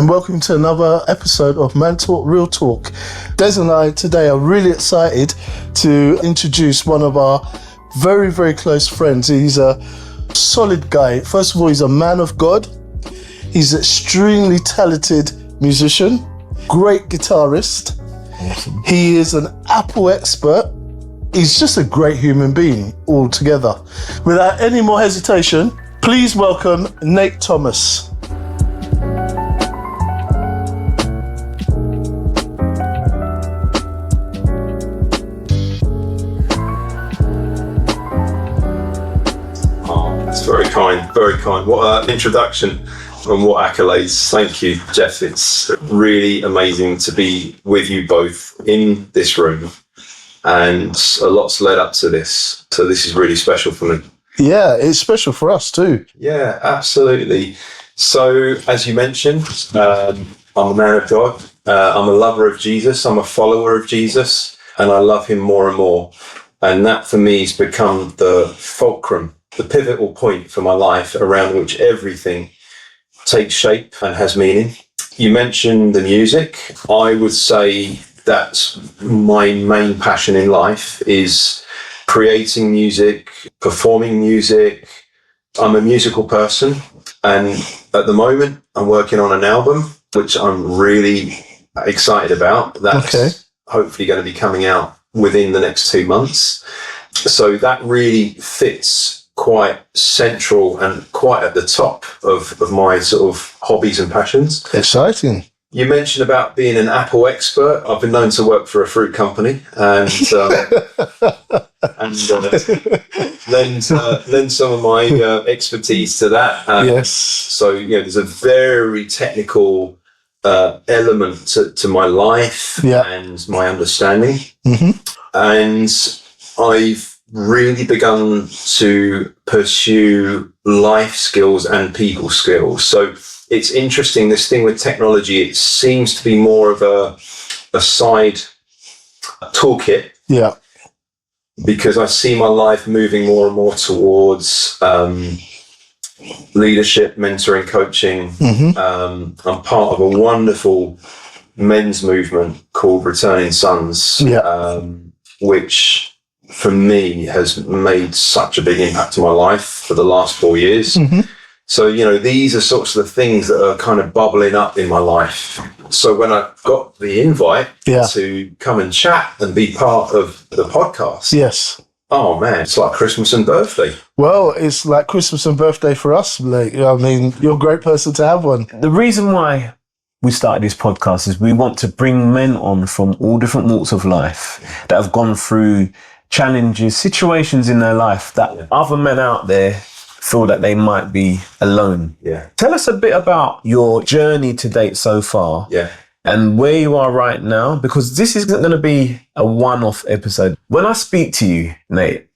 and welcome to another episode of Man Talk Real Talk. Des and I today are really excited to introduce one of our very, very close friends. He's a solid guy. First of all, he's a man of God. He's an extremely talented musician, great guitarist. Awesome. He is an Apple expert. He's just a great human being altogether. Without any more hesitation, please welcome Nate Thomas. Very kind, very kind. What an introduction and what accolades. Thank you, Jeff. It's really amazing to be with you both in this room, and a lot's led up to this. So this is really special for me. Yeah, it's special for us too. Yeah, absolutely. So as you mentioned, I'm a man of God. I'm a lover of Jesus. I'm a follower of Jesus, and I love him more and more. And that for me has become the fulcrum, the pivotal point for my life around which everything takes shape and has meaning. You mentioned the music. I would say that's my main passion in life is creating music, performing music. I'm a musical person, and at the moment I'm working on an album, which I'm really excited about. That's hopefully going to be coming out within the next 2 months. So that really fits quite central and quite at the top of my sort of hobbies and passions. Exciting. You mentioned about being an Apple expert. I've been known to work for a fruit company and lend some of my expertise to that. Yes. So, there's a very technical element to my life and my understanding. Mm-hmm. And I've really begun to pursue life skills and people skills. So it's interesting, this thing with technology, it seems to be more of a side toolkit. Yeah. Because I see my life moving more and more towards leadership, mentoring, coaching. Mm-hmm. I'm part of a wonderful men's movement called Returning Sons, which for me has made such a big impact on my life for the last 4 years. Mm-hmm. So, these are sorts of the things that are kind of bubbling up in my life. So when I got the invite to come and chat and be part of the podcast. Yes. Oh man, it's like Christmas and birthday. Well, it's like Christmas and birthday for us, Blake. I mean, you're a great person to have one. The reason why we started this podcast is we want to bring men on from all different walks of life that have gone through challenges, situations in their life that other men out there feel that they might be alone. Yeah. Tell us a bit about your journey to date so far. Yeah. And where you are right now, because this isn't going to be a one-off episode. When I speak to you, Nate,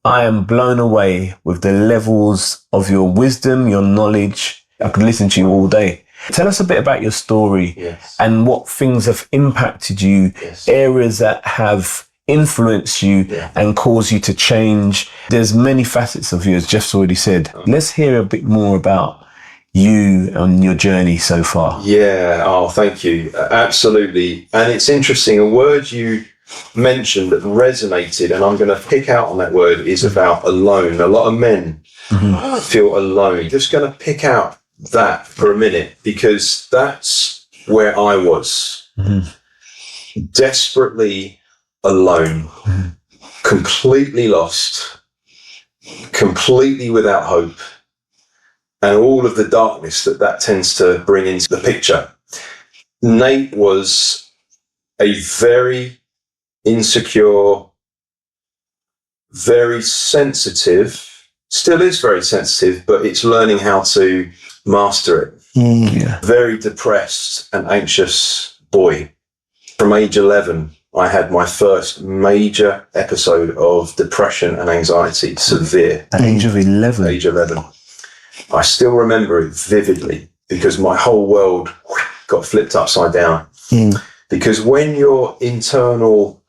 I am blown away with the levels of your wisdom, your knowledge. I could listen to you all day. Tell us a bit about your story and what things have impacted you, areas that have influence you and cause you to change. There's many facets of you, as Jeff's already said. Let's hear a bit more about you and your journey so far. Yeah. Oh, thank you. Absolutely. And it's interesting. A word you mentioned that resonated, and I'm going to pick out on that word, is about alone. A lot of men feel alone. Just going to pick out that for a minute, because that's where I was. Desperately alone, completely lost, completely without hope, and all of the darkness that tends to bring into the picture. Nate was a very insecure, very sensitive, still is very sensitive, but it's learning how to master it. Very depressed and anxious boy. From age 11, I had my first major episode of depression and anxiety, severe. At age of 11? Age 11. I still remember it vividly because my whole world got flipped upside down. Because when your internal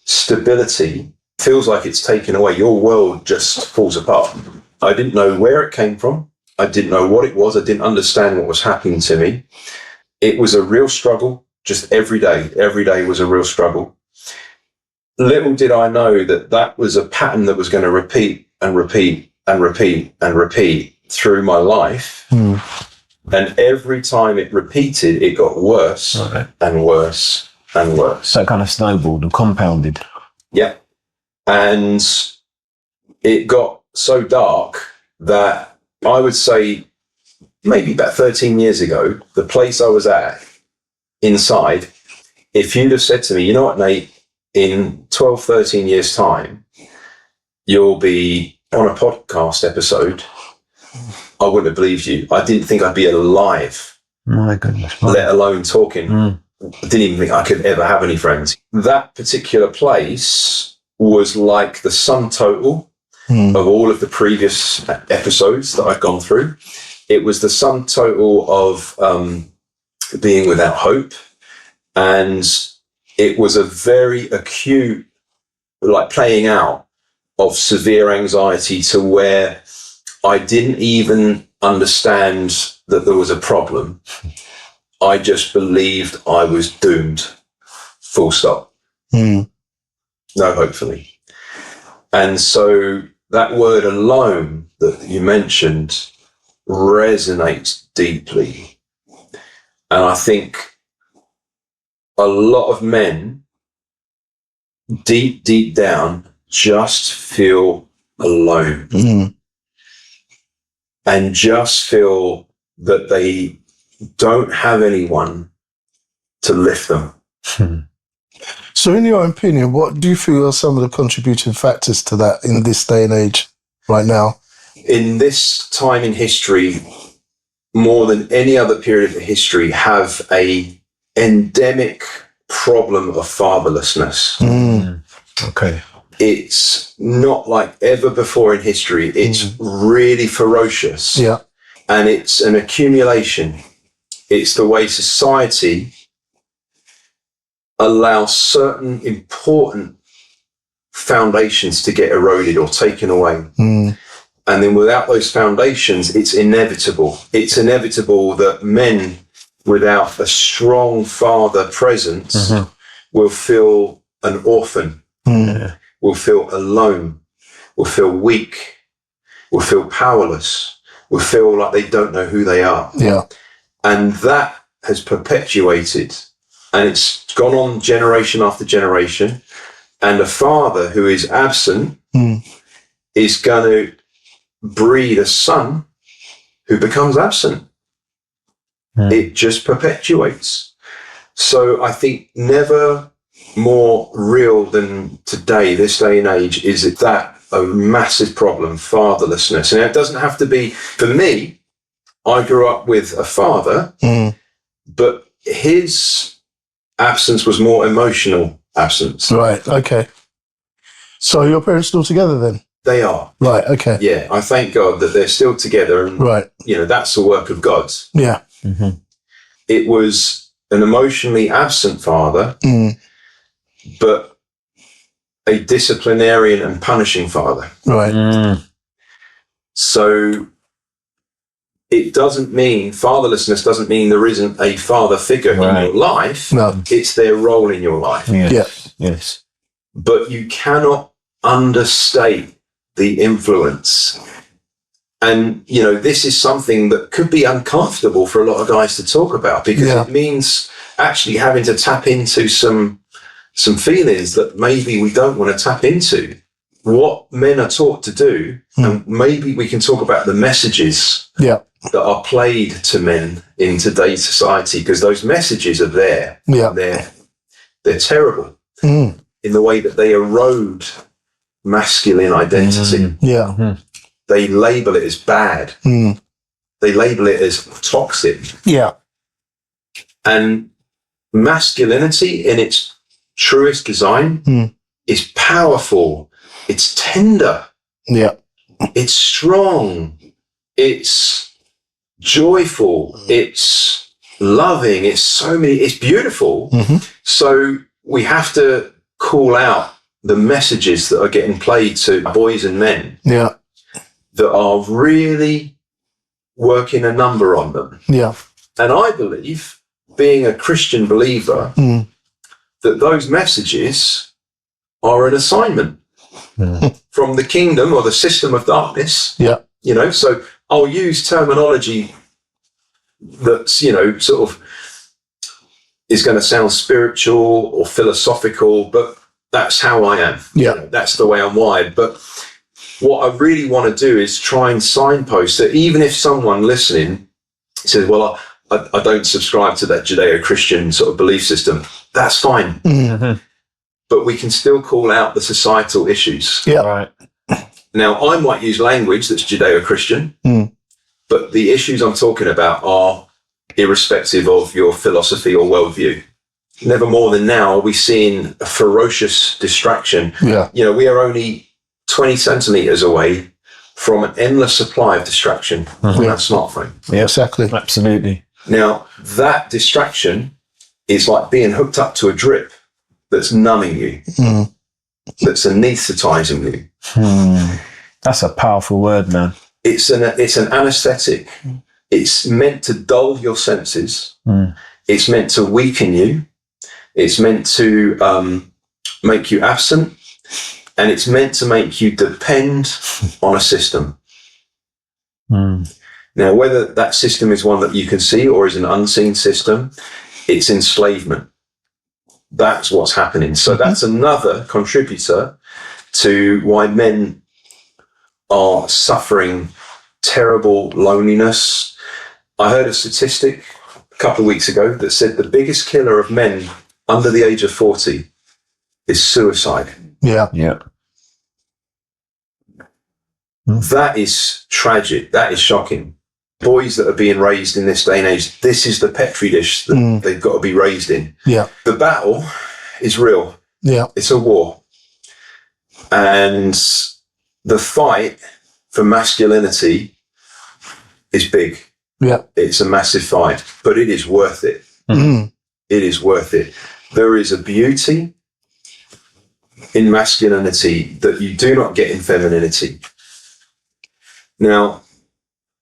stability feels like it's taken away, your world just falls apart. I didn't know where it came from. I didn't know what it was. I didn't understand what was happening to me. it was a real struggle, just every day. Every day was a real struggle. Little did I know that that was a pattern that was going to repeat and repeat and repeat and repeat through my life. And every time it repeated, it got worse and worse and worse. So it kind of snowballed and compounded. Yeah. And it got so dark that I would say maybe about 13 years ago, the place I was at inside, if you'd have said to me, you know what, Nate, in 12, 13 years' time, you'll be on a podcast episode, I wouldn't have believed you. I didn't think I'd be alive. My goodness. Let alone talking. I didn't even think I could ever have any friends. That particular place was like the sum total of all of the previous episodes that I've gone through. It was the sum total of being without hope. And it was a very acute, like, playing out of severe anxiety to where I didn't even understand that there was a problem. I just believed I was doomed. Full stop. No hope for me. And so that word alone that you mentioned resonates deeply. And I think a lot of men, deep, deep down, just feel alone. And just feel that they don't have anyone to lift them. So in your opinion, what do you feel are some of the contributing factors to that in this day and age right now? In this time in history, more than any other period of history, have a endemic problem of fatherlessness. Okay. It's not like ever before in history. It's really ferocious. Yeah. And it's an accumulation. It's the way society allows certain important foundations to get eroded or taken away. And then without those foundations, it's inevitable. It's inevitable that men without a strong father presence will feel an orphan. Will feel alone, will feel weak, will feel powerless, will feel like they don't know who they are. Yeah. And that has perpetuated, and it's gone on generation after generation. And a father who is absent is going to breed a son who becomes absent. It just perpetuates. So I think never more real than today, this day and age, is that a massive problem, fatherlessness. And it doesn't have to be, for me, I grew up with a father, but his absence was more emotional absence. Right, okay. So your parents still together then? They are. Right, okay. Yeah, I thank God that they're still together, and you know, that's the work of God. Yeah. It was an emotionally absent father, but a disciplinarian and punishing father. Right. So it doesn't mean, fatherlessness doesn't mean there isn't a father figure in your life. No. It's their role in your life. Yes. But you cannot understate the influence. And, you know, this is something that could be uncomfortable for a lot of guys to talk about, because it means actually having to tap into some feelings that maybe we don't want to tap into. What men are taught to do, and maybe we can talk about the messages that are played to men in today's society, because those messages are there. They're terrible in the way that they erode masculine identity. They label it as bad. They label it as toxic. And masculinity in its truest design is powerful. It's tender. It's strong. It's joyful. It's loving. It's beautiful. So we have to call out the messages that are getting played to boys and men that are really working a number on them. And I believe being a Christian believer, that those messages are an assignment from the kingdom or the system of darkness. Yeah. You know, so I'll use terminology that's, you know, sort of is going to sound spiritual or philosophical, but that's how I am. Yeah. You know, that's the way I'm wired. But what I really want to do is try and signpost that even if someone listening says, well, I don't subscribe to that Judeo-Christian sort of belief system, that's fine. Mm-hmm. But we can still call out the societal issues. Yeah. Right. Now, I might use language that's Judeo-Christian, but the issues I'm talking about are irrespective of your philosophy or worldview. Never more than now are we seeing a ferocious distraction. Yeah. You know, we are only 20 centimeters away from an endless supply of distraction from that smartphone. Yeah, exactly. Absolutely. Now, that distraction is like being hooked up to a drip that's numbing you, that's anesthetizing you. That's a powerful word, man. It's an anesthetic. It's meant to dull your senses. It's meant to weaken you. It's meant to make you absent. And it's meant to make you depend on a system. Now, whether that system is one that you can see or is an unseen system, it's enslavement. That's what's happening. So that's another contributor to why men are suffering terrible loneliness. I heard a statistic a couple of weeks ago that said the biggest killer of men under the age of 40 is suicide. Yeah. Yeah. That is tragic. That is shocking. Boys that are being raised in this day and age, this is the petri dish that they've got to be raised in. Yeah. The battle is real. Yeah. It's a war. And the fight for masculinity is big. Yeah. It's a massive fight, but it is worth it. It is worth it. There is a beauty in masculinity that you do not get in femininity. Now,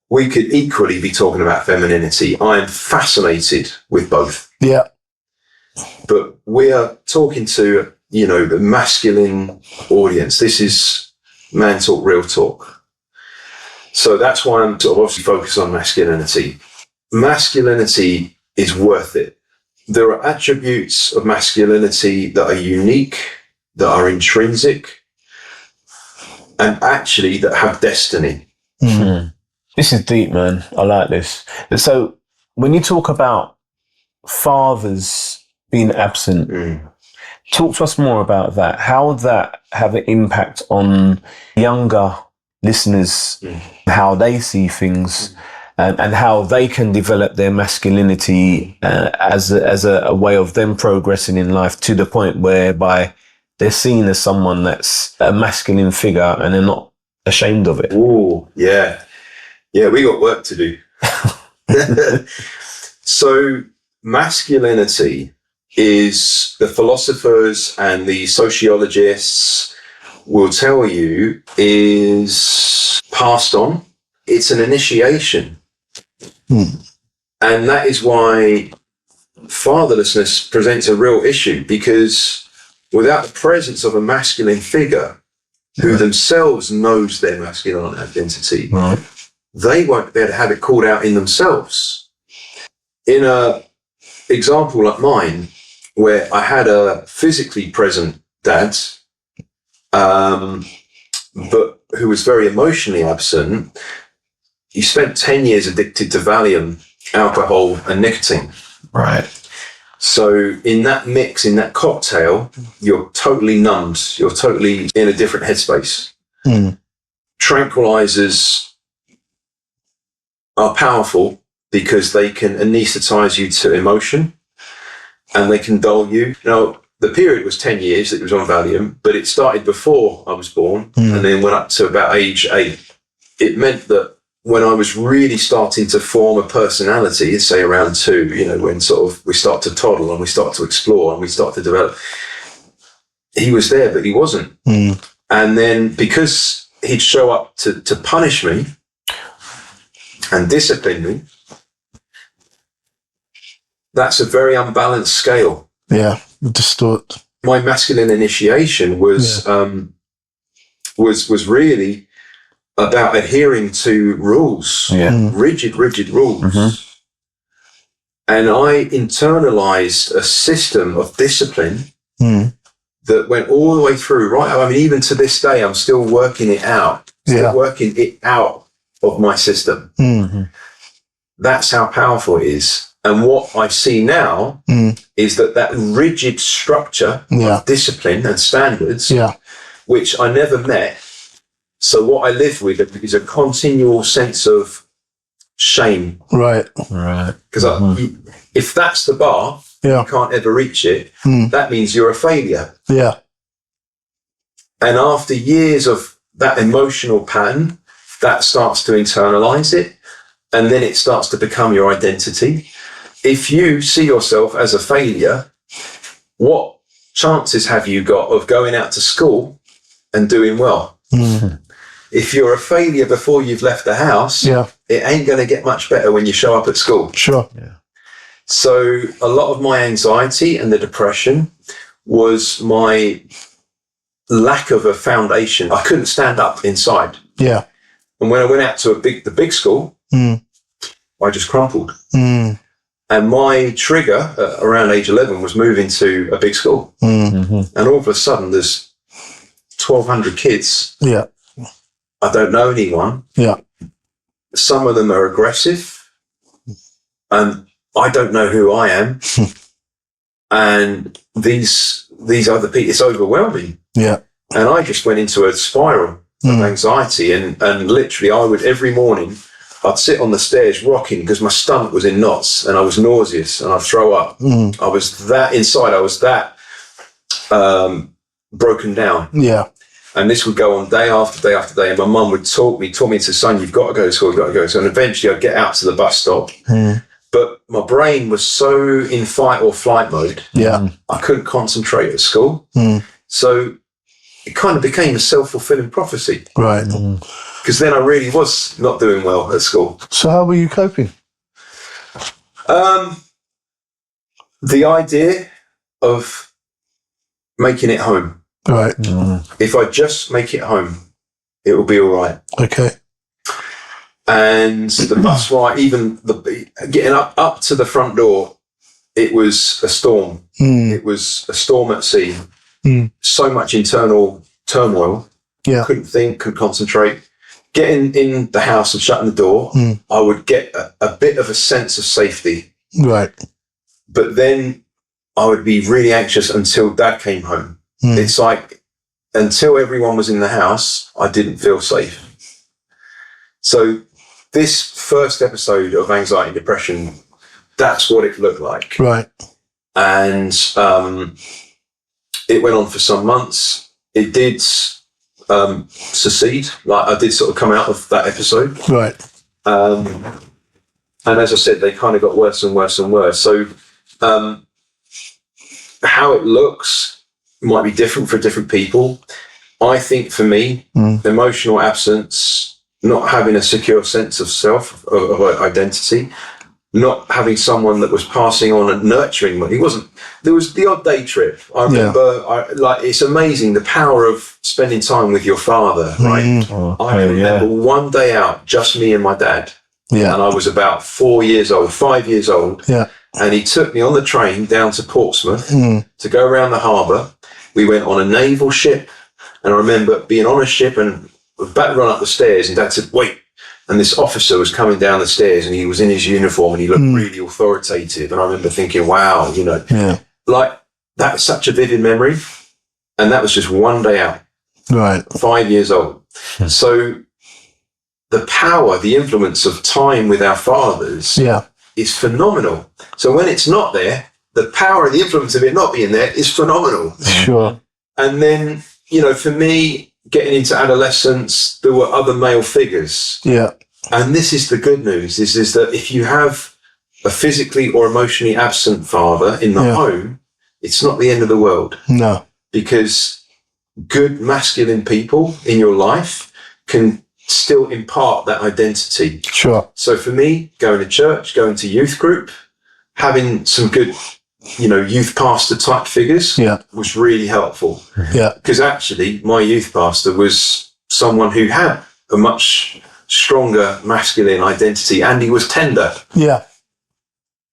we could equally be talking about femininity. I am fascinated with both. Yeah. But we are talking to, you know, the masculine audience. This is Man Talk, Real Talk. So that's why I'm sort of obviously focused on masculinity. Masculinity is worth it. There are attributes of masculinity that are unique, that are intrinsic, and actually that have destiny. This is deep, man. I like this. So when you talk about fathers being absent, talk to us more about that. How would that have an impact on younger listeners, how they see things, and how they can develop their masculinity as a way of them progressing in life to the point whereby they're seen as someone that's a masculine figure and they're not ashamed of it? Oh, yeah. Yeah, we got work to do. So masculinity is, the philosophers and the sociologists will tell you, is passed on. It's an initiation. And that is why fatherlessness presents a real issue, because without the presence of a masculine figure who themselves knows their masculine identity, they won't be able to have it called out in themselves. In a example like mine, where I had a physically present dad, but who was very emotionally absent, he spent 10 years addicted to Valium, alcohol, and nicotine. Right. So in that mix, in that cocktail, you're totally numbed. You're totally in a different headspace. Tranquilizers are powerful because they can anesthetize you to emotion and they can dull you. Now, the period was 10 years that it was on Valium, but it started before I was born and then went up to about age 8. It meant that when I was really starting to form a personality, say around 2, you know, when sort of we start to toddle and we start to explore and we start to develop, he was there, but he wasn't. And then because he'd show up to punish me and discipline me, that's a very unbalanced scale. Yeah, distort. My masculine initiation was really about adhering to rules, rigid rules. Mm-hmm. And I internalized a system of discipline that went all the way through, right? I mean, even to this day, I'm still working it out, working it out of my system. Mm-hmm. That's how powerful it is. And what I see now is that rigid structure of discipline and standards, which I never met. So what I live with is a continual sense of shame. Right. Because if that's the bar, you can't ever reach it. That means you're a failure. Yeah. And after years of that emotional pattern, that starts to internalize it. And then it starts to become your identity. If you see yourself as a failure, what chances have you got of going out to school and doing well? If you're a failure before you've left the house, it ain't going to get much better when you show up at school. Sure. Yeah. So a lot of my anxiety and the depression was my lack of a foundation. I couldn't stand up inside. Yeah. And when I went out to the big school, I just crumpled. And my trigger around age 11 was moving to a big school. And all of a sudden there's 1,200 kids. Yeah. I don't know anyone. Yeah. Some of them are aggressive and I don't know who I am. And these other people, it's overwhelming. Yeah. And I just went into a spiral of anxiety and literally I would every morning, I'd sit on the stairs rocking because my stomach was in knots and I was nauseous and I'd throw up. I was that inside. I was that broken down. Yeah. And this would go on day after day after day. And my mum would taught me to son, you've got to go to school, you've got to go. So, and eventually I'd get out to the bus stop. But my brain was so in fight or flight mode. Yeah. I couldn't concentrate at school. So it kind of became a self-fulfilling prophecy. Right. Because then I really was not doing well at school. So how were you coping? The idea of making it home. Right. If I just make it home, it will be all right. Okay. And the bus ride, even getting up to the front door, it was a storm. It was a storm at sea. So much internal turmoil. Yeah. Couldn't think, couldn't concentrate. Getting in the house and shutting the door, I would get a bit of a sense of safety. Right. But then I would be really anxious until Dad came home. It's like until everyone was in the house, I didn't feel safe. So this first episode of anxiety and depression, that's what it looked like. Right. And it went on for some months. It did secede. Like I did sort of come out of that episode. Right. And as I said, they kind of got worse and worse and worse. So how it looks might be different for different people. I think for me, emotional absence, not having a secure sense of self, of identity, not having someone that was passing on and nurturing me. There was the odd day trip. I remember, it's amazing the power of spending time with your father, right? I remember one day out, just me and my dad. Yeah. And I was about 5 years old. Yeah. And he took me on the train down to Portsmouth to go around the harbour. We went on a naval ship. And I remember being on a ship and about to run up the stairs and Dad said, wait. And this officer was coming down the stairs and he was in his uniform and he looked really authoritative. And I remember thinking, wow, like that was such a vivid memory. And that was just one day out. Right. 5 years old. So the power, the influence of time with our fathers is phenomenal. So when it's not there, the power and the influence of it not being there is phenomenal. Sure. And then, for me, getting into adolescence, there were other male figures. Yeah. And this is the good news, is that if you have a physically or emotionally absent father in the home, it's not the end of the world. No. Because good masculine people in your life can still impart that identity. Sure. So for me, going to church, going to youth group, having some good, youth pastor type figures was really helpful. Yeah. Because actually my youth pastor was someone who had a much stronger masculine identity, and he was tender. Yeah.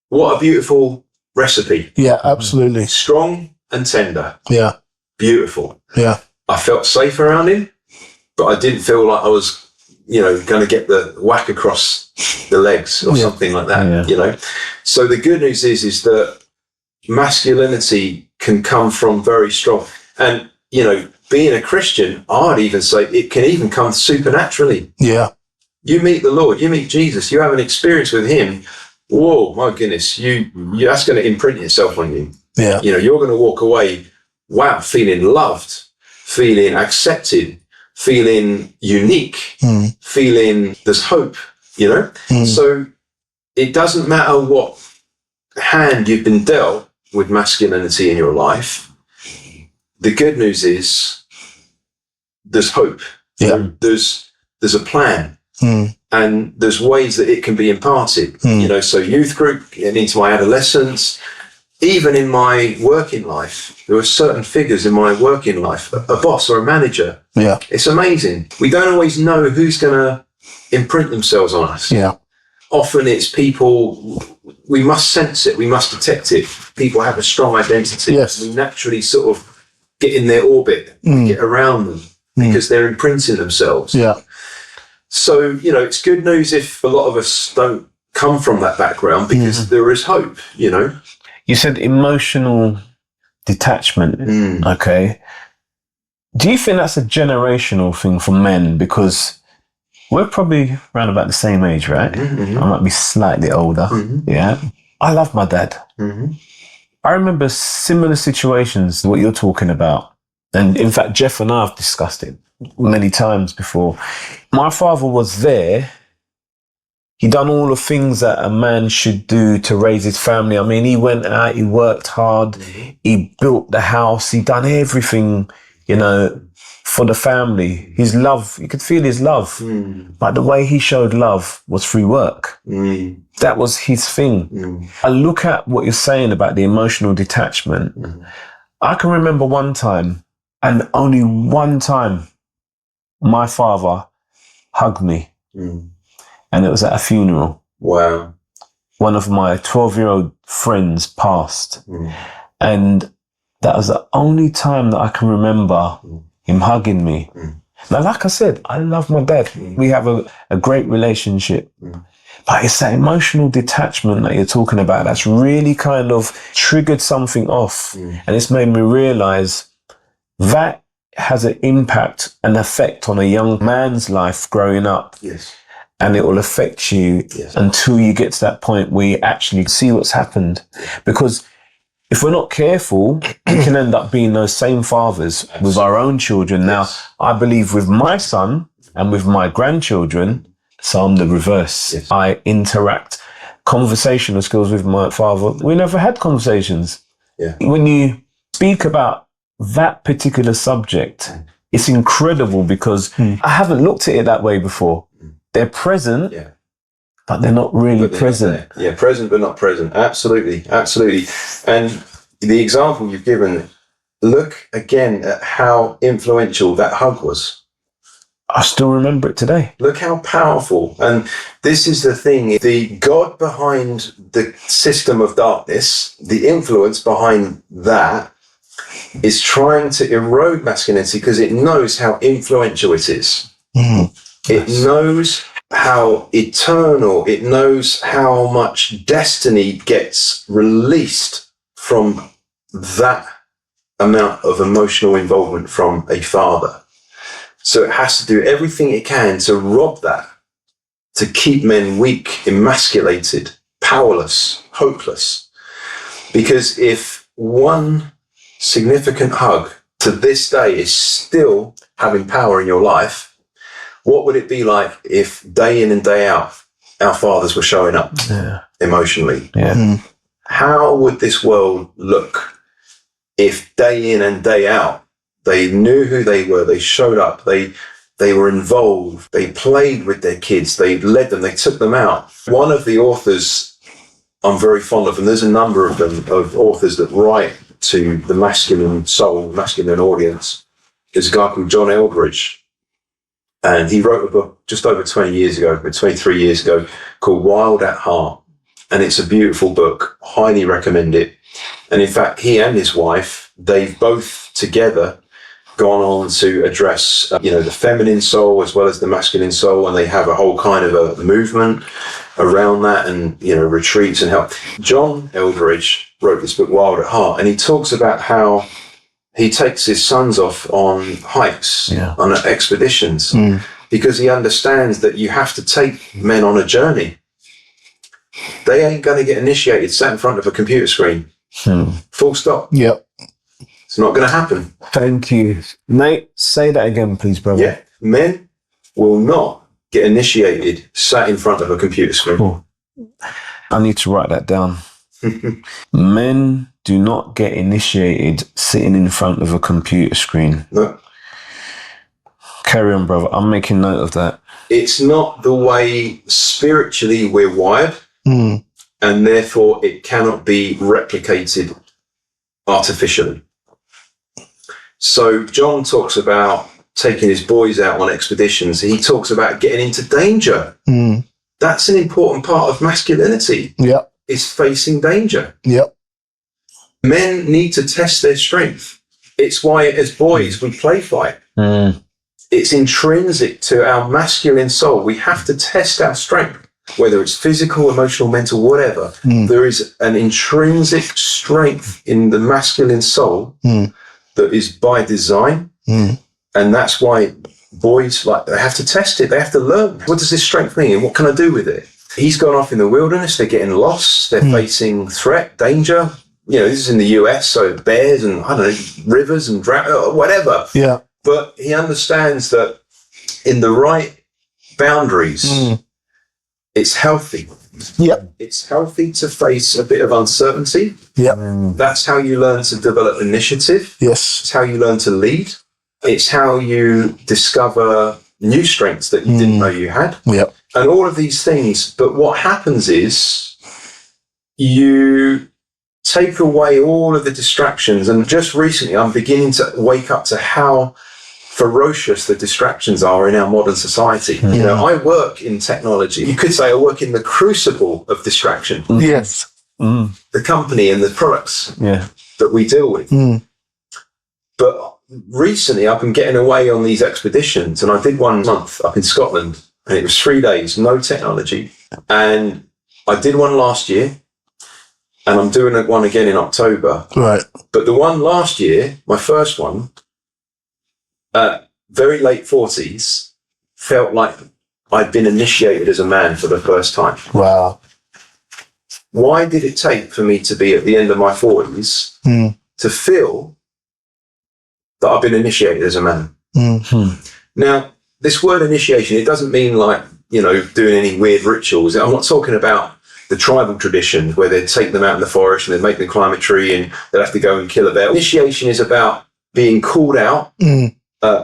What a beautiful recipe. Yeah, absolutely. Strong and tender. Yeah. Beautiful. Yeah. I felt safe around him, but I didn't feel like I was, going to get the whack across the legs or something like that, So the good news is that masculinity can come from very strong. And, being a Christian, I'd even say it can even come supernaturally. Yeah. You meet the Lord, you meet Jesus, you have an experience with him. Whoa, my goodness, that's going to imprint itself on you. Yeah. You're going to walk away, wow, feeling loved, feeling accepted, feeling unique, feeling there's hope, So it doesn't matter what hand you've been dealt with masculinity in your life. The good news is there's hope. Yeah. There's a plan. And there's ways that it can be imparted, so youth group and into my adolescence, even in my working life, there were certain figures in my working life, a boss or a manager. Yeah. It's amazing. We don't always know who's going to imprint themselves on us. Yeah. Often it's people, we must sense it, we must detect it. People have a strong identity. Yes. We naturally sort of get in their orbit, get around them because they're imprinting themselves. Yeah. So, it's good news if a lot of us don't come from that background, because there is hope, You said emotional detachment. Okay. Do you think that's a generational thing for men? Because we're probably around about the same age, right? Mm-hmm. I might be slightly older. Yeah. I love my dad. I remember similar situations to what you're talking about. And in fact, Jeff and I have discussed it many times before. My father was there. He done all the things that a man should do to raise his family. I mean, he went out, he worked hard, he built the house, he done everything, for the family. His love, you could feel his love. But the way he showed love was through work. That was his thing. I look at what you're saying about the emotional detachment. I can remember one time, and only one time, my father hugged me. And it was at a funeral. Wow. One of my 12-year-old friends passed. And that was the only time that I can remember him hugging me. Now, like I said, I love my dad. We have a great relationship. But it's that emotional detachment that you're talking about that's really kind of triggered something off. And it's made me realize that has an impact, an effect on a young man's life growing up. Yes. And it will affect you until you get to that point where you actually see what's happened. Because if we're not careful, we can end up being those same fathers with our own children. Now, I believe with my son and with my grandchildren, so I'm the reverse. I interact conversational skills with my father. We never had conversations. When you speak about that particular subject, it's incredible because I haven't looked at it that way before. They're present, but they're not really present. Present but not present. Absolutely, absolutely. And the example you've given, look again at how influential that hug was. I still remember it today. Look how powerful. And this is the thing, the God behind the system of darkness, the influence behind that is trying to erode masculinity because it knows how influential it is. It knows how eternal, it knows how much destiny gets released from that amount of emotional involvement from a father. So it has to do everything it can to rob that, to keep men weak, emasculated, powerless, hopeless. Because if one significant hug to this day is still having power in your life, what would it be like if day in and day out, our fathers were showing up emotionally? How would this world look if day in and day out, they knew who they were, they showed up, they were involved, they played with their kids, they led them, they took them out. One of the authors I'm very fond of, and there's a number of them, of authors that write to the masculine soul, masculine audience. There's a guy called John Eldridge, and he wrote a book just over 23 years ago, called Wild at Heart. And it's a beautiful book. Highly recommend it. And in fact, he and his wife, they've both together gone on to address, the feminine soul as well as the masculine soul. And they have a whole kind of a movement around that, and, retreats and help. John Eldridge wrote this book, Wild at Heart, and he talks about how he takes his sons off on hikes, on expeditions, because he understands that you have to take men on a journey. They ain't going to get initiated sat in front of a computer screen. Full stop. Yep. It's not going to happen. Thank you. Nate, say that again, please, brother. Yeah. Men will not get initiated sat in front of a computer screen. Cool. I need to write that down. Men do not get initiated sitting in front of a computer screen. No. Carry on, brother. I'm making note of that. It's not the way spiritually we're wired, and therefore it cannot be replicated artificially. So John talks about taking his boys out on expeditions. He talks about getting into danger. That's an important part of masculinity. Yep. Is facing danger. Yep. Men need to test their strength. It's why, as boys, we play fight. It's intrinsic to our masculine soul. We have to test our strength, whether it's physical, emotional, mental, whatever. There is an intrinsic strength in the masculine soul that is by design. And that's why boys, they have to test it. They have to learn. What does this strength mean? And what can I do with it? He's gone off in the wilderness. They're getting lost. They're facing threat, danger. This is in the US, so bears and, rivers and whatever. Yeah. But he understands that in the right boundaries, it's healthy. Yep. It's healthy to face a bit of uncertainty. Yep. That's how you learn to develop initiative. Yes. It's how you learn to lead. It's how you discover new strengths that you didn't know you had. Yep. And all of these things. But what happens is you take away all of the distractions. And just recently, I'm beginning to wake up to how ferocious the distractions are in our modern society. I work in technology. You could say I work in the crucible of distraction. Yes. The company and the products that we deal with. But recently, I've been getting away on these expeditions, and I did 1 month up in Scotland, and it was 3 days, no technology. And I did one last year, and I'm doing one again in October. Right. But the one last year, my first one, very late 40s, felt like I'd been initiated as a man for the first time. Wow. Why did it take for me to be at the end of my 40s to feel that I've been initiated as a man? Now, this word initiation, it doesn't mean doing any weird rituals. I'm not talking about the tribal traditions where they take them out in the forest and they make them climb a tree and they'll have to go and kill a bear. Initiation is about being called out,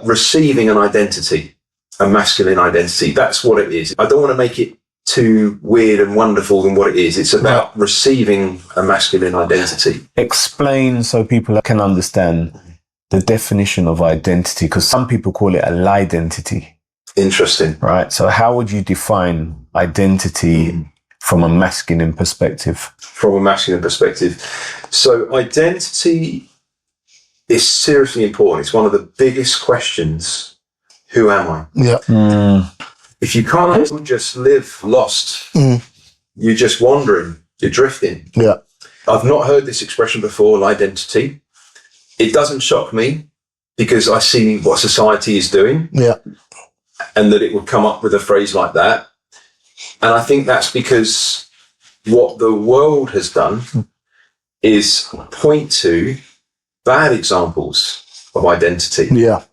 receiving an identity, a masculine identity. That's what it is. I don't want to make it too weird and wonderful than what it is. It's about receiving a masculine identity. Explain so people can understand the definition of identity, because some people call it a lie-identity. Interesting. Right? So how would you define identity from a masculine perspective? From a masculine perspective. So identity is seriously important. It's one of the biggest questions. Who am I? Yeah. If you can't just live lost, you're just wandering, you're drifting. Yeah. I've not heard this expression before, identity. It doesn't shock me because I see what society is doing. Yeah. And that it would come up with a phrase like that. And I think that's because what the world has done is point to bad examples of identity. Yeah.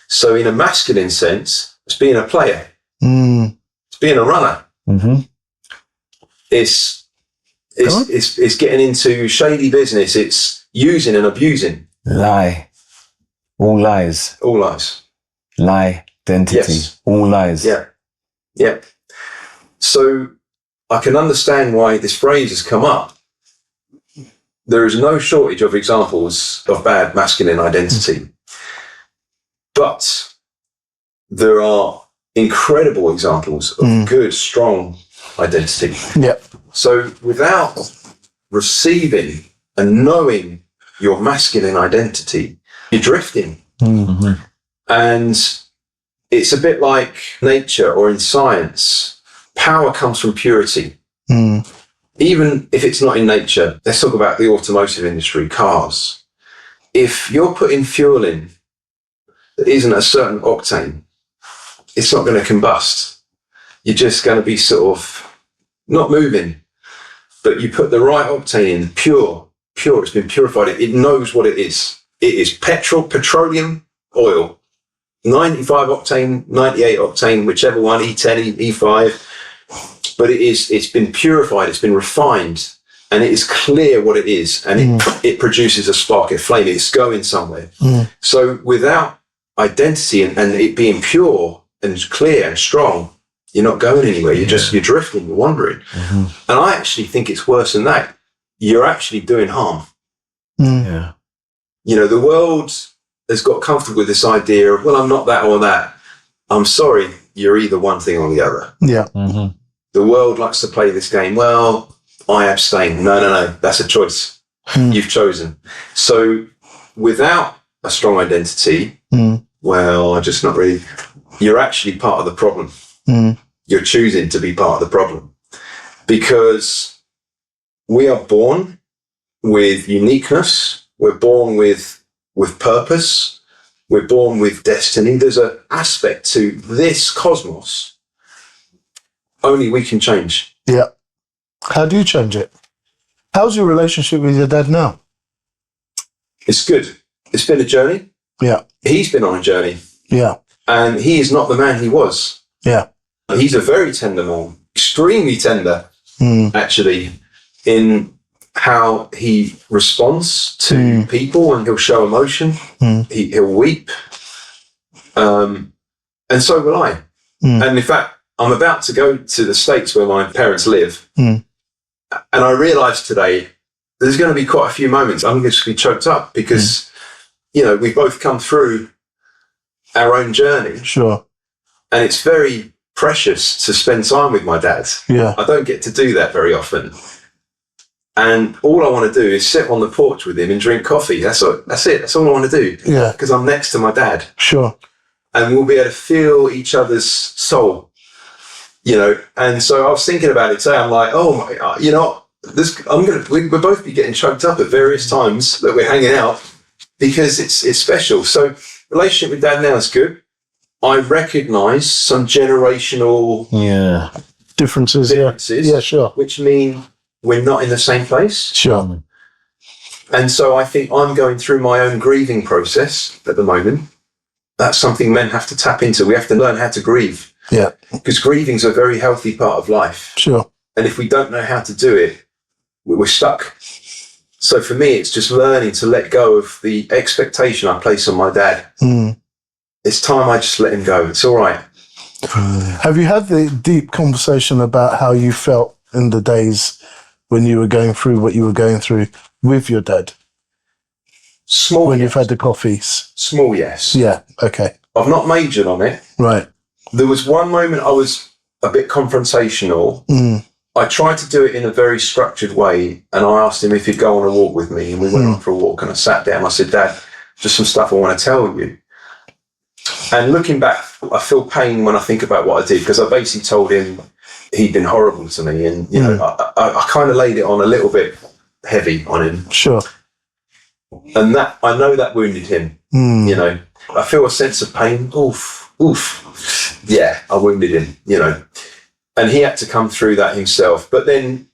So in a masculine sense, it's being a player. It's being a runner. It's getting into shady business. It's using and abusing. Lie. All lies. All lies. Lie. Identity. Yes. All lies. Yeah. Yeah. So I can understand why this phrase has come up. There is no shortage of examples of bad masculine identity. But there are incredible examples of good, strong identity. Yeah. So without receiving and knowing your masculine identity, you're drifting. Mm-hmm. And it's a bit like nature or in science. Power comes from purity. Even if it's not in nature, let's talk about the automotive industry, cars. If you're putting fuel in that isn't a certain octane, it's not going to combust. You're just going to be sort of not moving. But you put the right octane in, pure, it's been purified. It knows what it is. It is petroleum oil, 95 octane, 98 octane, whichever one, E10, E5. But it's been purified, it's been refined, and it is clear what it is, and it produces a spark, a flame, it's going somewhere. So without identity and it being pure and clear and strong, you're not going anywhere. You're drifting, you're wandering. And I actually think it's worse than that. You're actually doing harm. Yeah. You know, the world has got comfortable with this idea of, well, I'm not that or that. I'm sorry, you're either one thing or the other. Yeah. The world likes to play this game. Well, I abstain. No. That's a choice. You've chosen. So without a strong identity, well, I just not really, you're actually part of the problem. You're choosing to be part of the problem because we are born with uniqueness. We're born with purpose. We're born with destiny. There's an aspect to this cosmos only we can change. Yeah. How do you change it? How's your relationship with your dad now? It's good. It's been a journey. Yeah. He's been on a journey. Yeah. And he is not the man he was. Yeah. He's a very tender man, extremely tender, actually, in how he responds to people, and he'll show emotion. He'll weep. And so will I. And in fact, I'm about to go to the States where my parents live. And I realized today there's going to be quite a few moments I'm going to be choked up because, you know, we've both come through our own journey. Sure. And it's very precious to spend time with my dad. Yeah. I don't get to do that very often. And all I want to do is sit on the porch with him and drink coffee. That's it. That's all I want to do. Yeah. Because I'm next to my dad. Sure. And we'll be able to feel each other's soul. You know, and so I was thinking about it today. I'm like, oh my God, you know, we'll both be getting choked up at various times that we're hanging out because it's special. So relationship with dad now is good. I recognise some generational differences. Yeah, sure. Which mean we're not in the same place. Sure. And so I think I'm going through my own grieving process at the moment. That's something men have to tap into. We have to learn how to grieve. Yeah. Because grieving's a very healthy part of life. Sure. And if we don't know how to do it, we're stuck. So for me, it's just learning to let go of the expectation I place on my dad. It's time I just let him go. It's all right. Have you had the deep conversation about how you felt in the days when you were going through what you were going through with your dad? Small, when yes. you've had the coffees? Small, yes. Yeah, okay. I've not majored on it. Right. There was one moment I was a bit confrontational. I tried to do it in a very structured way, and I asked him if he'd go on a walk with me, and we went on for a walk, and I sat down. I said, Dad, just some stuff I want to tell you. And looking back, I feel pain when I think about what I did, because I basically told him he'd been horrible to me, and you know, I kind of laid it on a little bit heavy on him. Sure. And that, I know that wounded him. You know, I feel a sense of pain. Oof. Yeah, I wounded him, you know. And he had to come through that himself. But then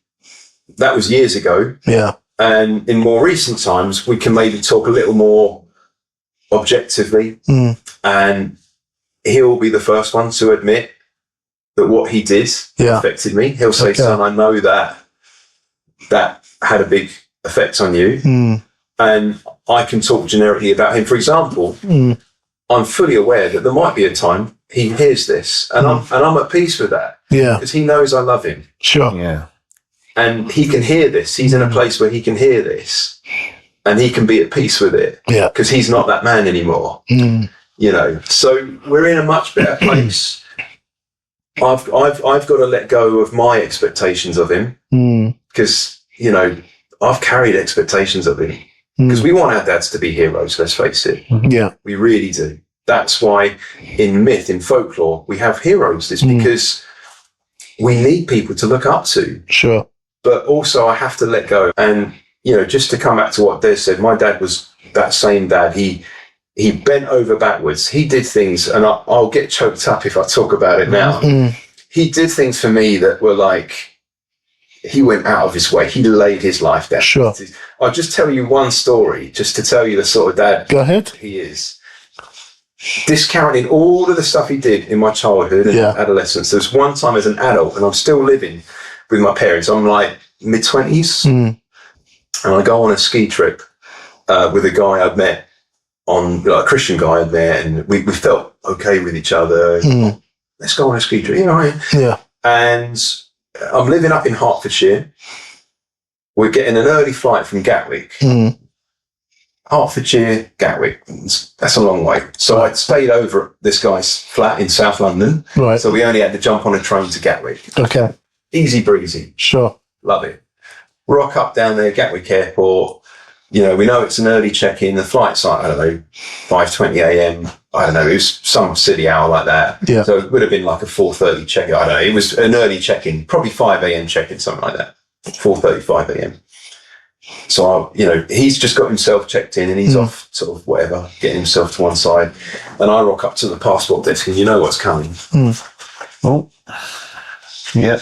that was years ago. Yeah. And in more recent times, we can maybe talk a little more objectively. And he'll be the first one to admit that what he did affected me. He'll say, son, I know that had a big effect on you. And I can talk generically about him. For example, I'm fully aware that there might be a time he hears this, and I'm at peace with that. Yeah. Because he knows I love him. Sure. Yeah. And he can hear this. He's in a place where he can hear this. And he can be at peace with it. Yeah. Because he's not that man anymore. Mm. You know. So we're in a much better place. I've got to let go of my expectations of him. Because, you know, I've carried expectations of him. Because we want our dads to be heroes, let's face it. Yeah. We really do. That's why in myth, in folklore, we have heroes. It's because we need people to look up to. Sure. But also I have to let go. And, you know, just to come back to what Des said, my dad was that same dad. He bent over backwards. He did things, and I'll get choked up if I talk about it now. He did things for me that were like, he went out of his way. He laid his life down. Sure. I'll just tell you one story, just to tell you the sort of dad Go ahead. he is. Discounting all of the stuff he did in my childhood and adolescence. There was one time as an adult, and I'm still living with my parents. I'm like mid-20s, and I go on a ski trip with a guy I'd met on, like, a Christian guy I'd met, and we felt okay with each other. Let's go on a ski trip. You know, Yeah. and I'm living up in Hertfordshire. We're getting an early flight from Gatwick. Hertfordshire, Gatwick. That's a long way. So I'd stayed over at this guy's flat in South London. Right. So we only had to jump on a train to Gatwick. Okay. Easy breezy. Sure. Love it. Rock up down there, Gatwick Airport. You know, we know it's an early check-in. The flight's like, I don't know, 5:20 a.m. I don't know, it was some silly hour like that. Yeah. So it would have been like a 4:30 check-in. I don't know. It was an early check-in, probably 5 a.m. check-in, something like that. 4:35 a.m. So, you know, he's just got himself checked in and he's off, sort of whatever, getting himself to one side. And I rock up to the passport desk and you know what's coming. Oh. Yeah.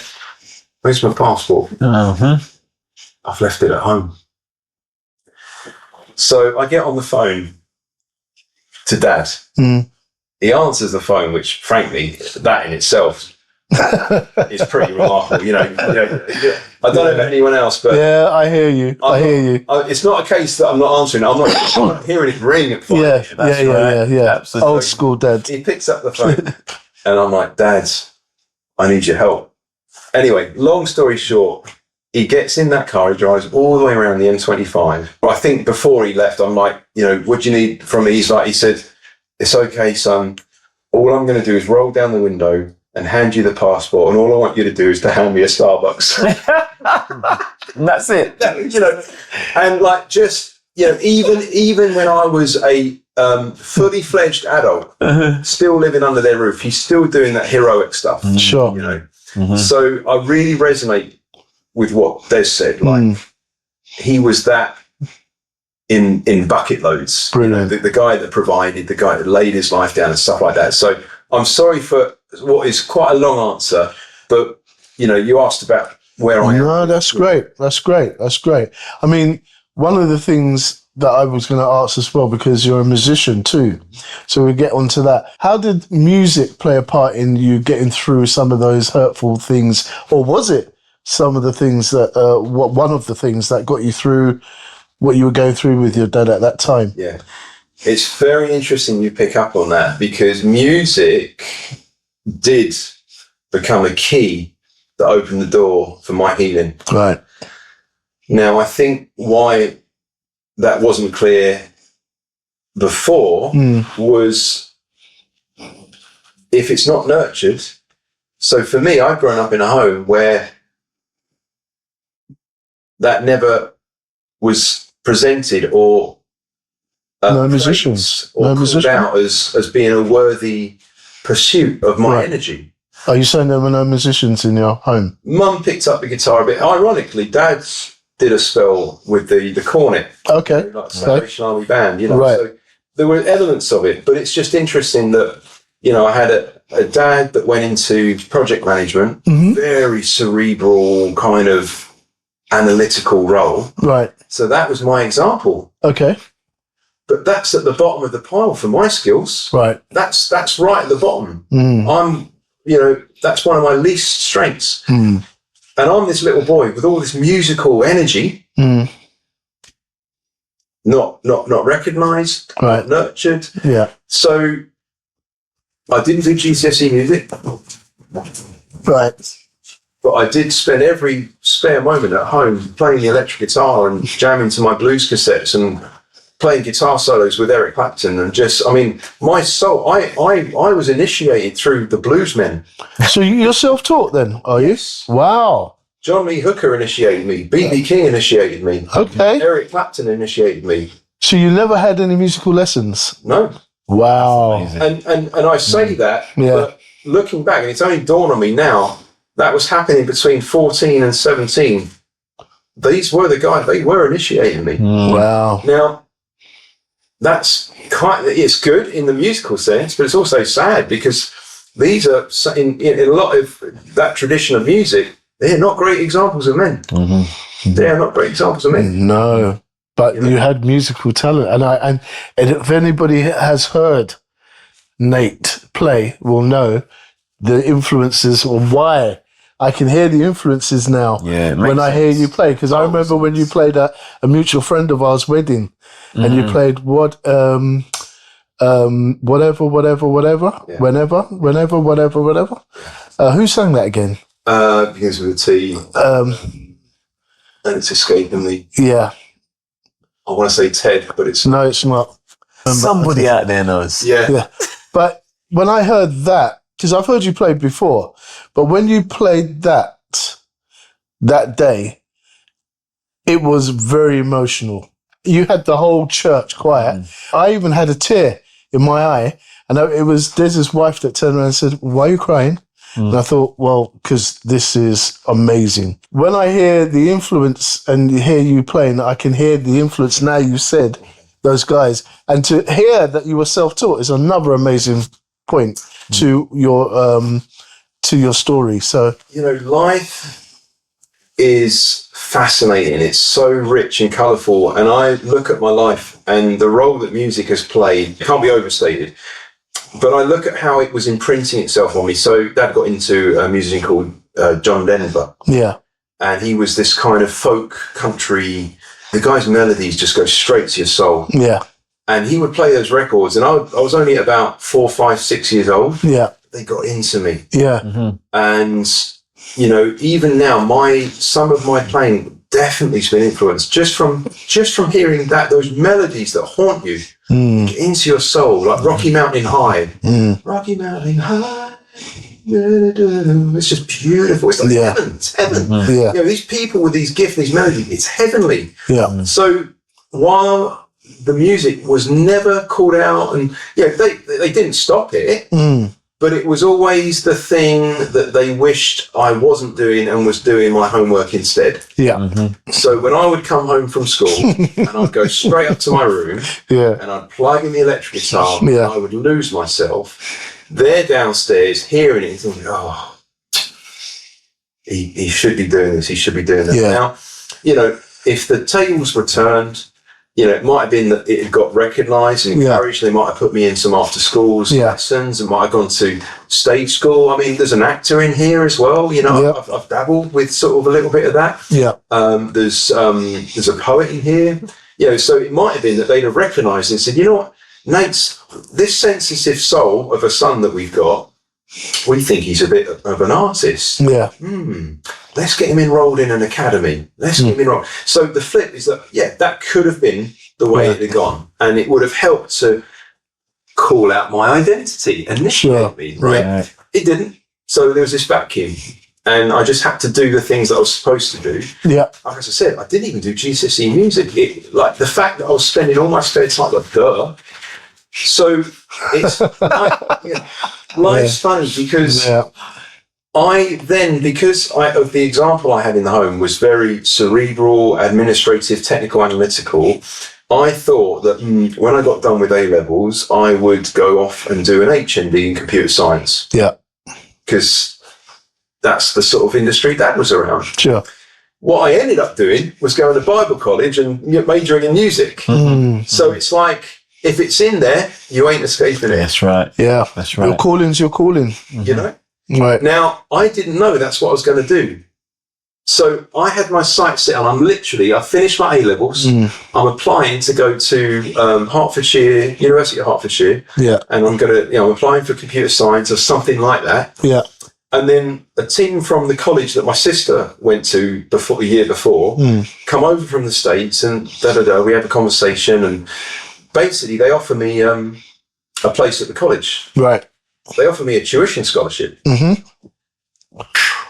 Where's my passport? I've left it at home. So I get on the phone to Dad. He answers the phone, which, frankly, that in itself is pretty remarkable. You know, I don't know about anyone else, but Yeah, I hear you. I hear you. It's not a case that I'm not answering. I'm not hearing it ring at 5 Yeah, yeah. Absolutely. Old school dad. He picks up the phone, and I'm like, Dad, I need your help. Anyway, long story short, he gets in that car, he drives all the way around the M25. I think before he left, I'm like, you know, what do you need from me? He said, it's okay, son. All I'm going to do is roll down the window and hand you the passport, and all I want you to do is to hand me a Starbucks. That's it. You know, and like, just, you know, even when I was a fully fledged adult, still living under their roof, he's still doing that heroic stuff. Sure. You know, so I really resonate with what Des said. Like, he was that in bucket loads. Brilliant. You know, the guy that provided, the guy that laid his life down and stuff like that. So I'm sorry for what is quite a long answer, but, you know, you asked about where I am. No, that's great. That's great. That's great. I mean, one of the things that I was going to ask as well, because you're a musician too, so we'll get onto that. How did music play a part in you getting through some of those hurtful things, or was it some of the things that, one of the things that got you through what you were going through with your dad at that time? Yeah. It's very interesting you pick up on that, because music did become a key that opened the door for my healing. Right. Now, I think why that wasn't clear before was if it's not nurtured. So for me, I've grown up in a home where that never was presented or No musicians. or No called musician. out as being a worthy pursuit of my Right. energy. Are you saying there were no musicians in your home? Mum picked up the guitar a bit. Ironically, Dad did a spell with the cornet, Okay. like Salvation Army Band, you know. Right. So there were elements of it, but it's just interesting that, you know, I had a dad that went into project management, very cerebral, kind of analytical role. Right. So that was my example. Okay. But that's at the bottom of the pile for my skills. Right. That's right at the bottom. I'm, you know, that's one of my least strengths. And I'm this little boy with all this musical energy, not recognised, Right. not nurtured. Yeah. So I didn't do GCSE music. Right. But I did spend every spare moment at home playing the electric guitar and jamming to my blues cassettes and playing guitar solos with Eric Clapton. And just, I mean, my soul, I was initiated through the bluesmen. So you're self-taught then, are you? Yes. Wow. John Lee Hooker initiated me. B.B. King initiated me. Okay. Eric Clapton initiated me. So you never had any musical lessons? No. Wow. And I say that, Yeah. but looking back, and it's only dawned on me now, that was happening between 14 and 17. These were the guys, they were initiating me. Wow. Now, that's it's good in the musical sense, but it's also sad because these are, in a lot of that tradition of music, they're not great examples of men. They're not great examples of men. No. But you had musical talent. And if anybody has heard Nate play will know the influences or why. I can hear the influences now when I hear you play. Because I remember when you played at a mutual friend of ours' wedding and you played whatever, Yeah. whenever. Who sang that again? Begins with a T. And it's escaping me. Yeah. I want to say Ted, but it's... No, it's not. Somebody out there knows. Yeah. But when I heard that, because I've heard you play before, but when you played that day, it was very emotional. You had the whole church quiet. I even had a tear in my eye, and it was Dez's wife that turned around and said, "Why are you crying?" And I thought, well, because this is amazing. When I hear the influence and hear you playing, I can hear the influence now you said, those guys. And to hear that you were self-taught is another amazing point to your story. So, You know, life is fascinating. It's so rich and colourful. And I look at my life and the role that music has played, it can't be overstated. But I look at how it was imprinting itself on me. So Dad got into a musician called John Denver. yeah. And he was this kind of folk country. The guy's melodies just go straight to your soul. Yeah. And he would play those records. And I was only about 4, 5, 6 years old. Yeah. They got into me. Yeah. And, you know, even now, some of my playing definitely has been influenced just from hearing those melodies that haunt you get into your soul, like Rocky Mountain High. Rocky Mountain High. It's just beautiful. It's like heaven. It's heaven. Yeah. You know, these people with these gifts, these melodies, it's heavenly. Yeah. So while the music was never called out, and they didn't stop it, but it was always the thing that they wished I wasn't doing and was doing my homework instead. Yeah. So when I would come home from school and I'd go straight up to my room and I'd plug in the electric guitar and I would lose myself. They're downstairs hearing it and thinking, oh, he should be doing this, he should be doing that. Now, you know, if the tables were turned, you know, it might have been that it had got recognised and encouraged. They might have put me in some after schools lessons and might have gone to stage school. I mean, there's an actor in here as well. You know, I've dabbled with sort of a little bit of that. Yeah. There's a poet in here. You know, so it might have been that they'd have recognised and said, you know what, Nate's this sensitive soul of a son that we've got, we think he's a bit of an artist. Yeah. Let's get him enrolled in an academy. Let's get him enrolled. So the flip is that, that could have been the way it had gone. And it would have helped to call out my identity, initiate me, right? It didn't. So there was this vacuum. And I just had to do the things that I was supposed to do. Yeah. Like as I said, I didn't even do GCSE music. Like the fact that I was spending all my spare time, like, duh. So it's life's funny because I then, because of the example I had in the home was very cerebral, administrative, technical, analytical, I thought that when I got done with A-levels, I would go off and do an HND in computer science. Yeah. Because that's the sort of industry Dad was around. Sure. What I ended up doing was going to Bible college and majoring in music. So it's like, if it's in there, you ain't escaping it. That's right. Yeah, that's right. Your calling's your calling. You know? Right. Now, I didn't know that's what I was going to do. So I had my sights set on, I finished my A-levels. I'm applying to go to Hertfordshire, University of Hertfordshire. Yeah. And I'm applying for computer science or something like that. Yeah. And then a team from the college that my sister went to before, a year before, come over from the States, and we have a conversation, and basically they offer me a place at the college. Right. They offer me a tuition scholarship.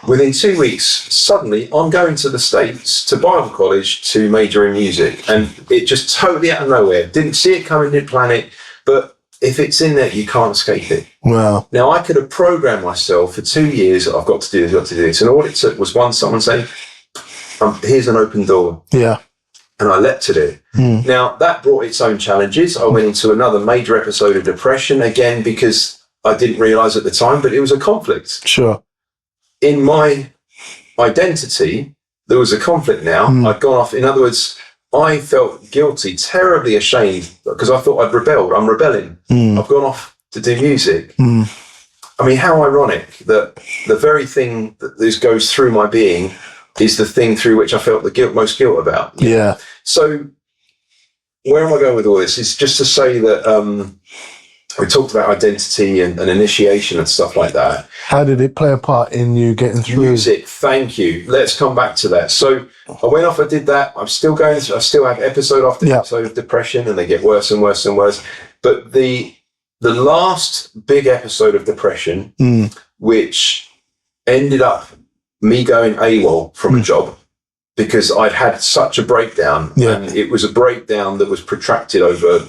Within 2 weeks, suddenly I'm going to the States to Bible college to major in music, and it just totally out of nowhere. Didn't see it coming, didn't plan it, but if it's in there, you can't escape it. Wow. Now, I could have programmed myself for 2 years, I've got to do this, I've got to do this. And all it took was someone saying, here's an open door. Yeah. And I leapt at it. Now, that brought its own challenges. I went into another major episode of depression, again, because I didn't realise at the time, but it was a conflict. Sure. In my identity, there was a conflict now. I'd gone off. In other words, I felt guilty, terribly ashamed, because I thought I'd rebelled. I'm rebelling. I've gone off to do music. I mean, how ironic that the very thing that this goes through my being is the thing through which I felt the most guilt about. Yeah. So where am I going with all this? It's just to say that we talked about identity and initiation and stuff like that. How did it play a part in you getting through? Music, thank you. Let's come back to that. So I went off, I did that. I'm still going through, I still have episode after episode of depression, and they get worse and worse and worse. But the last big episode of depression, which ended up me going AWOL from a job, because I'd had such a breakdown, and it was a breakdown that was protracted over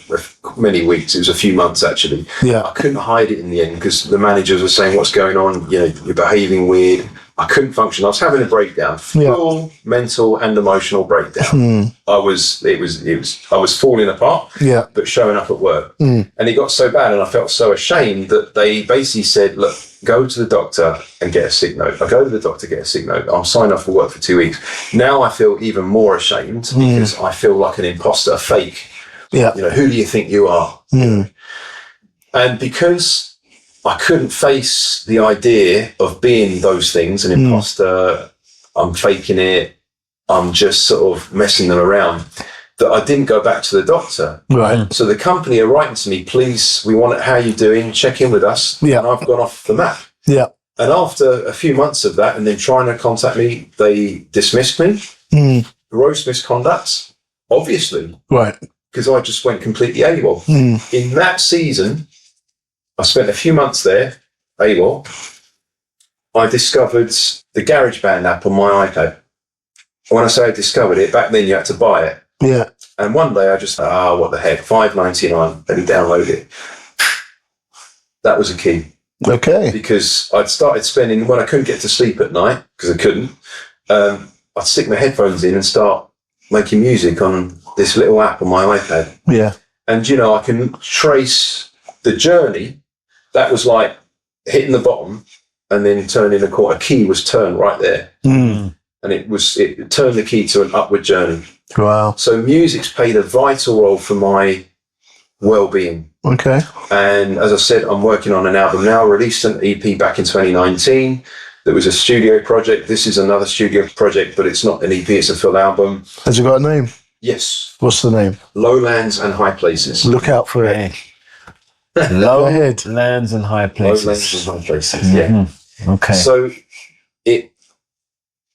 many weeks. It was a few months, actually. Yeah. I couldn't hide it in the end, because the managers were saying, what's going on? You know, you're behaving weird. I couldn't function. I was having a breakdown, full mental and emotional breakdown. I was falling apart, but showing up at work. And it got so bad, and I felt so ashamed that they basically said, look, go to the doctor and get a sick note. I go to the doctor, get a sick note. I'm signed off for work for 2 weeks. Now I feel even more ashamed, because I feel like an imposter, a fake. Yeah. You know, who do you think you are? And because I couldn't face the idea of being those things, an imposter, I'm faking it, I'm just sort of messing them around, that I didn't go back to the doctor. Right. So the company are writing to me, please, we want it, how you doing? Check in with us. Yeah. And I've gone off the map. Yeah. And after a few months of that, and then trying to contact me, they dismissed me. Gross misconduct, obviously. Right. Because I just went completely AWOL. In that season, I spent a few months there, AWOL. I discovered the GarageBand app on my iPad. When I say I discovered it, back then you had to buy it. Yeah. And one day I just, what the heck, $5.99, let me download it. That was a key. Okay. Because I'd started spending, when I couldn't get to sleep at night, because I couldn't, I'd stick my headphones in and start making music on this little app on my iPad. Yeah. And, you know, I can trace the journey. That was like hitting the bottom and then turning a quarter. A key was turned right there. And it turned the key to an upward journey. Wow. So music's played a vital role for my well-being. Okay. And as I said, I'm working on an album now. I released an EP back in 2019. There was a studio project. This is another studio project, but it's not an EP, it's a full album. Has it got a name? Yes. What's the name? Lowlands and High Places. Look out for it. Lowlands and High Places. Lowlands and High Places, yeah. Okay. So it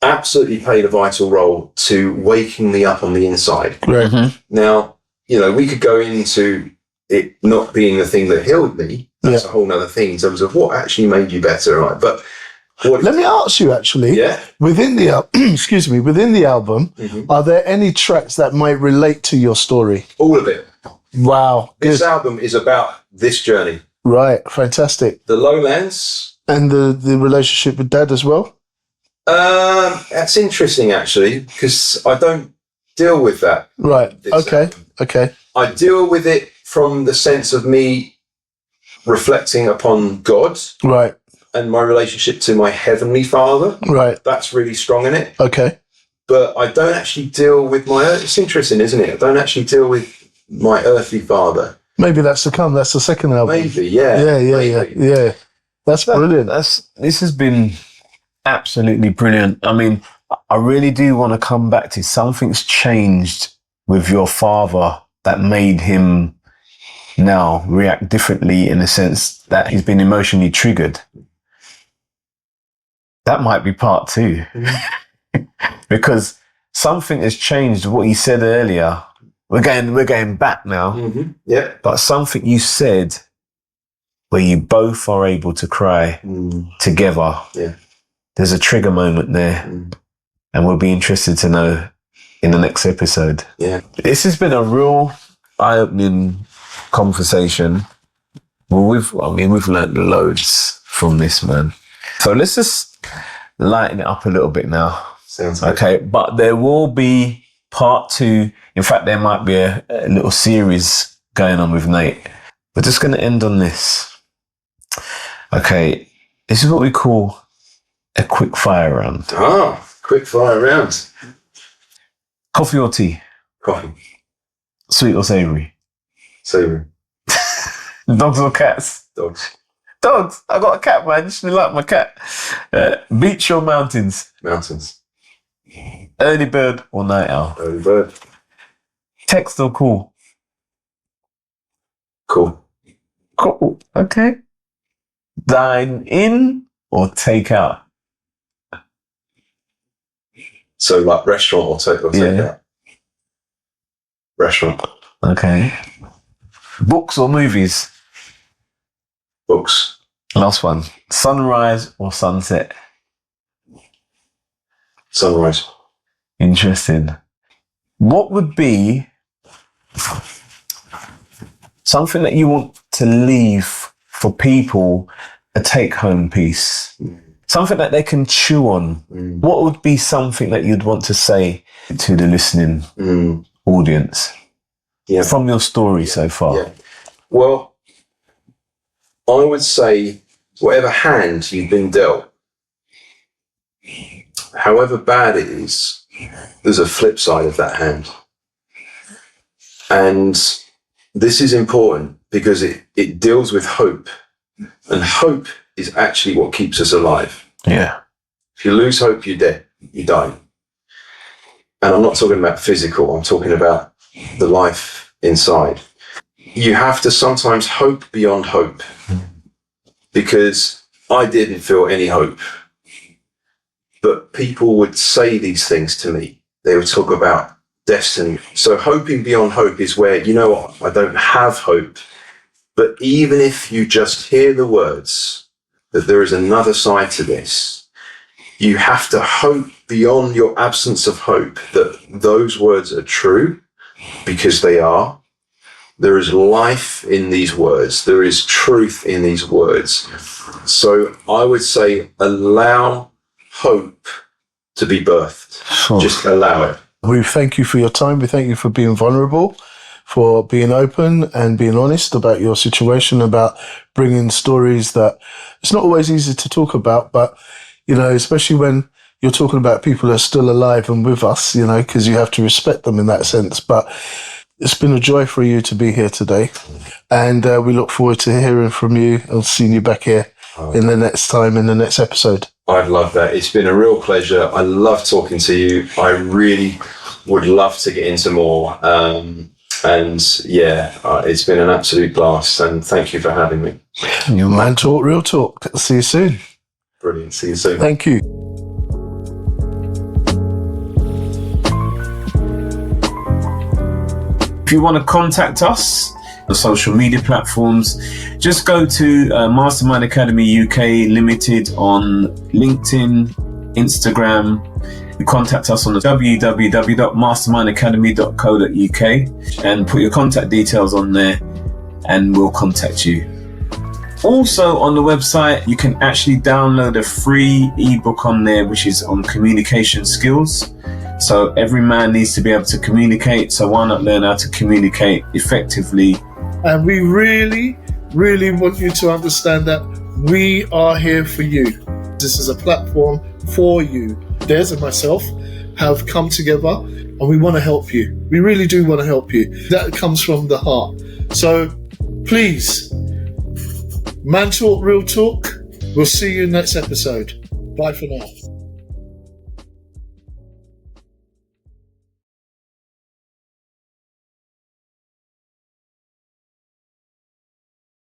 absolutely played a vital role to waking me up on the inside. Right. Now, you know, we could go into it not being the thing that healed me. That's a whole nother thing in terms of what actually made you better, right? But let me ask you, actually, within the within the album, are there any tracks that might relate to your story? All of it. Wow. This album is about this journey. Right. Fantastic. The Lowlands. And the relationship with Dad as well? That's interesting, actually, because I don't deal with that. Right. Okay. Album. Okay. I deal with it from the sense of me reflecting upon God. Right. And my relationship to my Heavenly Father. Right. That's really strong in it. Okay. But I don't actually deal with it's interesting, isn't it? I don't actually deal with my earthly father. Maybe that's to come. That's the second album. Maybe, yeah. Yeah. That's brilliant. This has been absolutely brilliant. I mean, I really do want to come back to something's changed with your father that made him now react differently, in the sense that he's been emotionally triggered. that might be part 2. Because something has changed. What you said earlier, we're going back now. Mm-hmm. Yeah. But something you said where you both are able to cry together. Yeah. There's a trigger moment there. And we'll be interested to know in the next episode. Yeah. This has been a real eye-opening conversation. Well, we've learned loads from this, man. So let's just lighten it up a little bit now. Sounds good. Okay, but there will be part 2. In fact, there might be a little series going on with Nate. We're just going to end on this. Okay, this is what we call a quick fire round. Quick fire round. Coffee or tea? Coffee. Sweet or savoury? Savoury. Dogs or cats? Dogs. Dogs. I got a cat, man. You should like my cat. Beach or mountains? Mountains. Early bird or night owl? Early bird. Text or call? Cool. Cool. Okay. Dine in or take out? So like restaurant or take out? Restaurant. Okay. Books or movies? Books. Last one. Sunrise or sunset? Sunrise. Interesting. What would be something that you want to leave for people, a take-home piece? Something that they can chew on. What would be something that you'd want to say to the listening audience from your story so far? Yeah. Well, I would say whatever hand you've been dealt, however bad it is, there's a flip side of that hand. And this is important because it deals with hope. And hope is actually what keeps us alive. Yeah. If you lose hope, you're dead. You die. And I'm not talking about physical. I'm talking about the life inside. You have to sometimes hope beyond hope. Because I didn't feel any hope. But people would say these things to me. They would talk about destiny. So hoping beyond hope is where, you know what, I don't have hope. But even if you just hear the words that there is another side to this, you have to hope beyond your absence of hope that those words are true, because they are. There is life in these words. There is truth in these words. So I would say allow hope to be birthed. Just allow it. We thank you for your time. We thank you for being vulnerable, for being open and being honest about your situation, about bringing stories that it's not always easy to talk about, but, you know, especially when you're talking about people who are still alive and with us, you know, because you have to respect them in that sense. But it's been a joy for you to be here today. And we look forward to hearing from you and seeing you back here in the next episode. I'd love that. It's been a real pleasure. I love talking to you. I really would love to get into more. It's been an absolute blast. And thank you for having me. Man Talk, Real Talk. See you soon. Brilliant. See you soon. Thank you. If you want to contact us, the social media platforms, just go to Mastermind Academy UK Limited on LinkedIn, Instagram. You contact us on the www.mastermindacademy.co.uk and put your contact details on there and we'll contact you. Also on the website, you can actually download a free ebook on there, which is on communication skills. So every man needs to be able to communicate. So why not learn how to communicate effectively? And we really, really want you to understand that we are here for you. This is a platform for you. Des and myself have come together and we want to help you. We really do want to help you. That comes from the heart. So please, Man Talk, Real Talk. We'll see you next episode. Bye for now.